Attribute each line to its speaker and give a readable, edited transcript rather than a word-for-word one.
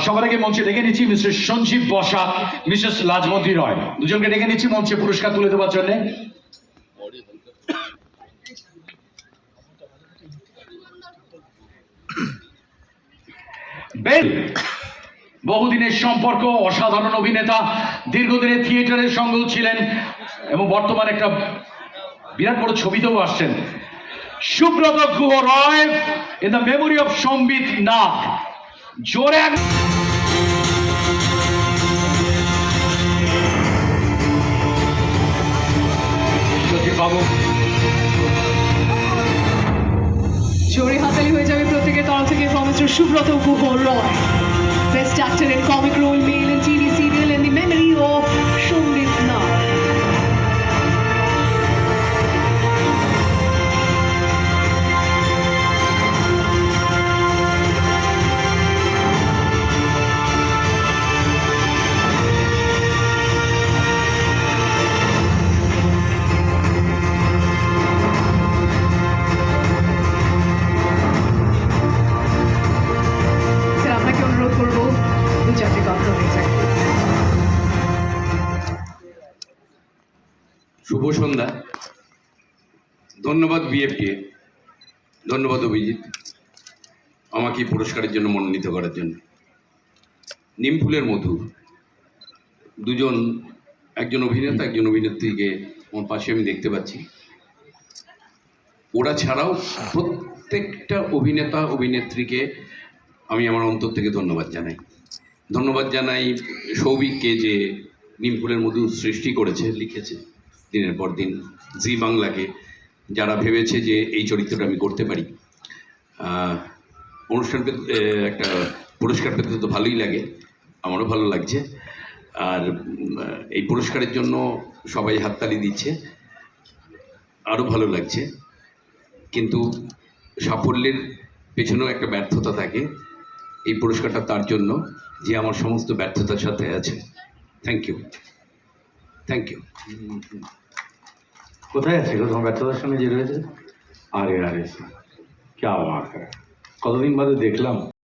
Speaker 1: সবার আগে মঞ্চে ডেকে নিচ্ছি মিস্টার সঞ্জীব বসাক, মিসেস লাজমতি রয়, দুজনকে ডেকে নিচ্ছি মঞ্চে পুরস্কার তুলে দেওয়ার জন্য। বেল বহুদিনের সম্পর্ক, অসাধারণ অভিনেতা, দীর্ঘদিনের থিয়েটারের সঙ্গেও ছিলেন এবং বর্তমানে একটা বিরাট বড় ছবিতেও আসছেন। সুব্রত গুহ রয় in the memory of Sambit নাগ। জোরে বাবু,
Speaker 2: জোরে হাতালি হয়ে যাবে প্রত্যেকের তরফ থেকে for mister Subrata Guha Roy, best actor in comic role male in TV serial in the memory of Sambit Nag.
Speaker 3: শুভ সন্ধ্যা। ধন্যবাদ বিএফটি, ধন্যবাদ অভিজিৎ আমাকে পুরস্কারের জন্য মনোনীত করার জন্য। নিমফুলের মধু, দুজন, একজন অভিনেতা একজন অভিনেত্রীকে আমার পাশে আমি দেখতে পাচ্ছি। ওরা ছাড়াও প্রত্যেকটা অভিনেতা অভিনেত্রীকে আমি আমার অন্তর থেকে ধন্যবাদ জানাই। ধন্যবাদ জানাই সৌভিককে, যে নিমফুলের মধু সৃষ্টি করেছে, লিখেছে দিনের পর দিন। জি বাংলাকে, যারা ভেবেছে যে এই চরিত্রটা আমি করতে পারি। অনুষ্ঠান পেতে, একটা পুরস্কার পেতে তো ভালোই লাগে, আমারও ভালো লাগছে। আর এই পুরস্কারের জন্য সবাই হাততালি দিচ্ছে, আরও ভালো লাগছে। কিন্তু সাফল্যের পেছনেও একটা ব্যর্থতা থাকে। এই পুরস্কারটা তার জন্য যে আমার সমস্ত ব্যর্থতার সাথে আছে। Thank you, thank you.
Speaker 1: কোথায় আছে তোমার ব্যর্থতার সঙ্গে যে রয়েছে? আরে আরে, কে বাত है, কতদিন বাদে দেখলাম।